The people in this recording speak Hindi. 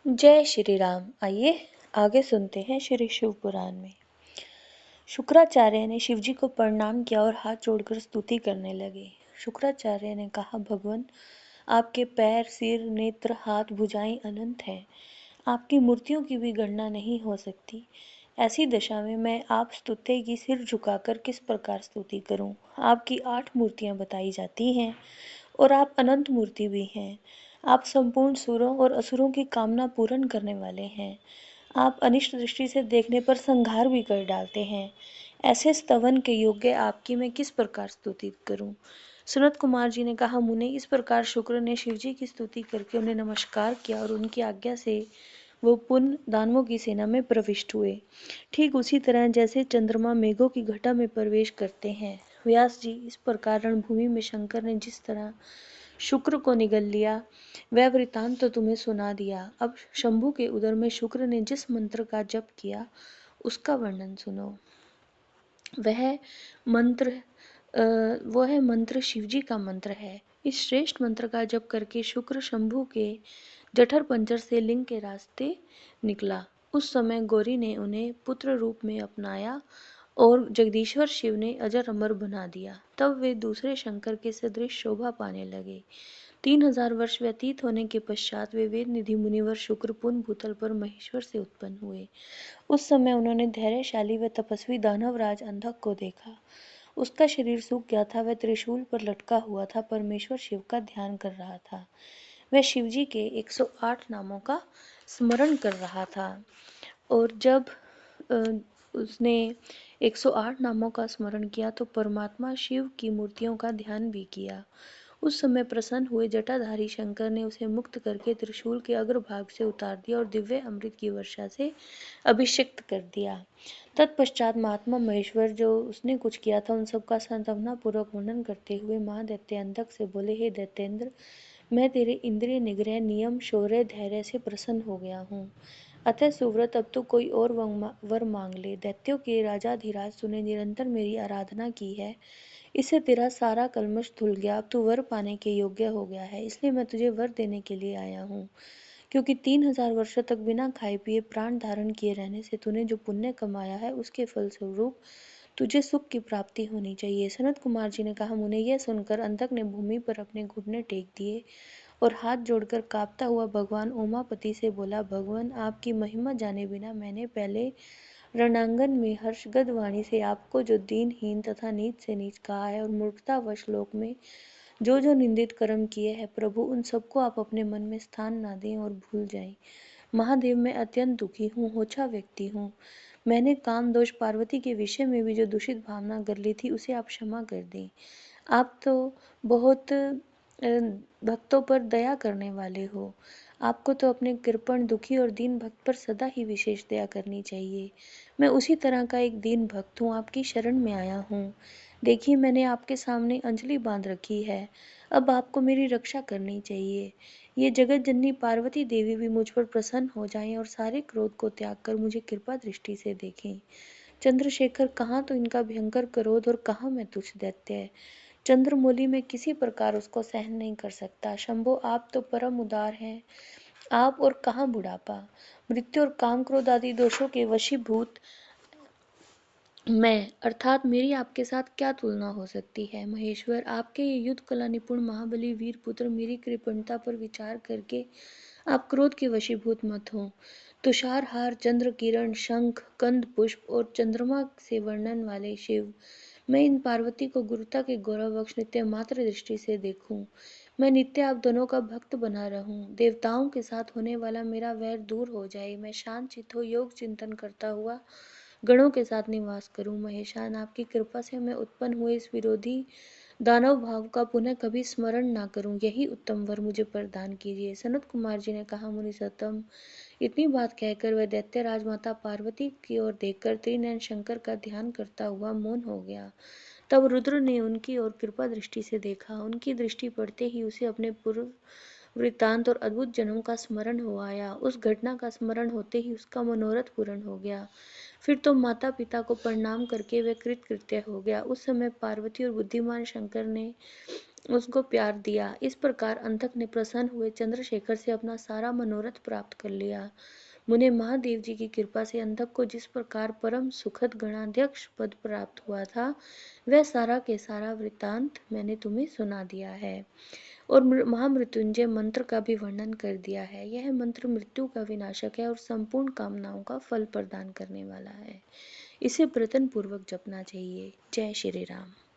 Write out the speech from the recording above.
जय श्री राम। आइए आगे सुनते हैं श्री शिव पुराण में। शुक्राचार्य ने शिवजी को प्रणाम किया और हाथ जोड़कर स्तुति करने लगे। शुक्राचार्य ने कहा, भगवान, आपके पैर, सिर, नेत्र, हाथ, भुजाएं अनंत हैं। आपकी मूर्तियों की भी गणना नहीं हो सकती। ऐसी दशा में मैं आप स्तुत्य की सिर झुकाकर किस प्रकार स्तुति करूं? आपकी 8 मूर्तियां बताई जाती हैं और आप अनंत मूर्ति भी हैं। आप संपूर्ण सुरों और असुरों की कामना पूर्ण करने वाले हैं। आप अनिष्ट दृष्टि से देखने पर संहार भी कर डालते हैं। ऐसे स्तवन के योग्य आपकी मैं किस प्रकार स्तुति करूं? सनत कुमार जी ने कहा, मुने, इस प्रकार शुक्र ने शिवजी की स्तुति करके उन्हें नमस्कार किया और उनकी आज्ञा से वो पुण्य दानवों की सेना में प्रविष्ट हुए। ठीक उसी तरह जैसे चंद्रमा मेघों की घटा में प्रवेश करते हैं। व्यास जी, इस प्रकार रणभूमि में शंकर ने जिस तरह शुक्र को निगल लिया, वह वृतांत तो तुम्हें सुना दिया। अब शंभु के उदर में शुक्र ने जिस मंत्र का जप किया, उसका वर्णन सुनो। वह मंत्र शिवजी का मंत्र है। इस श्रेष्ठ मंत्र का जप करके शुक्र शंभु के जठर पंजर से लिंग के रास्ते निकला। उस समय गौरी ने उन्हें पुत्र रूप में अपनाया और जगदीश्वर शिव ने अजर अमर बना दिया। तब वे दूसरे शंकर के सदृश शोभा पाने लगे। 3000 वर्ष व्यतीत होने के पश्चात वे वेद निधि मुनिवर शुक्र पुन भूतल पर महेश्वर से उत्पन्न हुए। उस समय उन्होंने धैर्यशाली व तपस्वी दानवराज अंधक को देखा। उसका शरीर सूख गया था, वह त्रिशूल पर लटका हुआ था, परमेश्वर शिव का ध्यान कर रहा था। वह शिवजी के 108 नामों का स्मरण कर रहा था और जब उसने 108 नामों का स्मरण किया तो परमात्मा शिव की मूर्तियों का ध्यान भी किया। उस समय प्रसन्न हुए जटाधारी शंकर ने उसे मुक्त करके त्रिशूल के अग्रभाग से उतार दिया और दिव्य अमृत की वर्षा से अभिषिक्त कर दिया। तत्पश्चात महात्मा महेश्वर, जो उसने कुछ किया था, उन सबका सांत्वना पूर्वक वर्णन करते हुए महादैत्य अंधक से बोले, हे दैत्येंद्र, मैं तेरे इंद्रिय निग्रह, नियम, शौर्य, धैर्य से प्रसन्न हो गया हूँ। अतः सुव्रत, अब तो कोई और वर मांग ले। दैत्यों के राजाधिराज, तूने निरंतर मेरी आराधना की है, इससे तेरा सारा कलमश धुल गया। अब तू वर पाने के योग्य हो गया है, इसलिए मैं तुझे वर देने के लिए आया हूँ। क्योंकि 3000 वर्षों तक बिना खाए पिए प्राण धारण किए रहने से तूने जो पुण्य कमाया है, उसके फलस्वरूप तुझे सुख की प्राप्ति होनी चाहिए। सनत कुमार जी ने कहा, मुने, यह सुनकर अंधक ने भूमि पर अपने घुटने टेक दिए और हाथ जोड़कर कांपता हुआ भगवान उमापति से बोला, भगवान, आपकी महिमा जाने बिना मैंने पहले रणांगन में हर्षगद वाणी से आपको जो दीनहीन तथा नीच से नीच कहा है और मूर्खतावश लोक में जो जो निंदित कर्म किए हैं, प्रभु, उन सबको आप अपने मन में स्थान ना दें और भूल जाएं। महादेव, मैं अत्यंत दुखी हूँ, होछा व्यक्ति हूँ। मैंने काम दोष पार्वती के विषय में भी जो दूषित भावना कर ली थी, उसे आप क्षमा कर दें। आप तो बहुत भक्तों पर दया करने वाले हो। आपको तो अपने कृपण, दुखी और दीन भक्त पर सदा ही विशेष दया करनी चाहिए। मैं उसी तरह का एक दीन भक्त हूँ, आपकी शरण में आया हूँ। देखिए, मैंने आपके सामने अंजलि बांध रखी है। अब आपको मेरी रक्षा करनी चाहिए। ये जगत जननी पार्वती देवी भी मुझ पर प्रसन्न हो जाएं और सारे क्रोध को त्याग कर मुझे कृपा दृष्टि से देखें। चंद्रशेखर, कहाँ तो इनका भयंकर क्रोध और कहाँ मैं तुच्छ दैत्य। चंद्रमौली में किसी प्रकार उसको सहन नहीं कर सकता। शंभो, आप तो परम उदार हैं। आप और कहाँ बुढ़ापा। मृत्यु और काम क्रोध आदि दोषों के वशीभूत मैं अर्थात मेरी आपके साथ क्या तुलना हो सकती है। महेश्वर, आपके ये युद्ध कला निपुण महाबली वीर पुत्र मेरी कृपणता पर विचार करके आप क्रोध के वशीभूत मत हो। तुषारहार, चंद्र किरण, शंख, कंद पुष्प और चंद्रमा से वर्णन वाले शिव, मैं इन पार्वती को गुरुता के गौरववश नित्य मात्र दृष्टि से देखूं। मैं नित्य आप दोनों का भक्त बना रहूं। देवताओं के साथ होने वाला मेरा वैर दूर हो जाए। मैं शांत चित्त हो योग चिंतन करता हुआ गणों के साथ निवास करूं। महेशान, आपकी कृपा से मैं उत्पन्न हुए इस विरोधी दानव भाव का पुनः कभी स्मरण ना करूं, यही उत्तम वर मुझे प्रदान कीजिए। सनत कुमार जी ने कहा, मुनि सत्तम, इतनी बात कहकर वह दैत्य राजमाता पार्वती की ओर देखकर त्रिनयन शंकर का ध्यान करता हुआ मौन हो गया। तब रुद्र ने उनकी ओर कृपा दृष्टि से देखा। उनकी दृष्टि पड़ते ही उसे अपने पूर्व वृत्तांत और अद्भुत जन्म का स्मरण हो आया। उस घटना का स्मरण होते ही उसका मनोरथ पूर्ण हो गया। फिर तो माता पिता को प्रणाम करके वह कृतकृत्य हो गया। उस समय पार्वती और बुद्धिमान शंकर ने उसको प्यार दिया। इस प्रकार अंधक ने प्रसन्न हुए चंद्रशेखर से अपना सारा मनोरथ प्राप्त कर लिया। मुने महादेव जी की कृपा से अंधक को जिस प्रकार परम सुखद गणाध्यक्ष पद प्राप्त हुआ था, वह सारा के सारा वृत्तांत मैंने तुम्हें सुना दिया है और महामृत्युंजय मंत्र का भी वर्णन कर दिया है। यह मंत्र मृत्यु का विनाशक है और संपूर्ण कामनाओं का फल प्रदान करने वाला है। इसे प्रयत्न पूर्वक जपना चाहिए। जय श्री राम।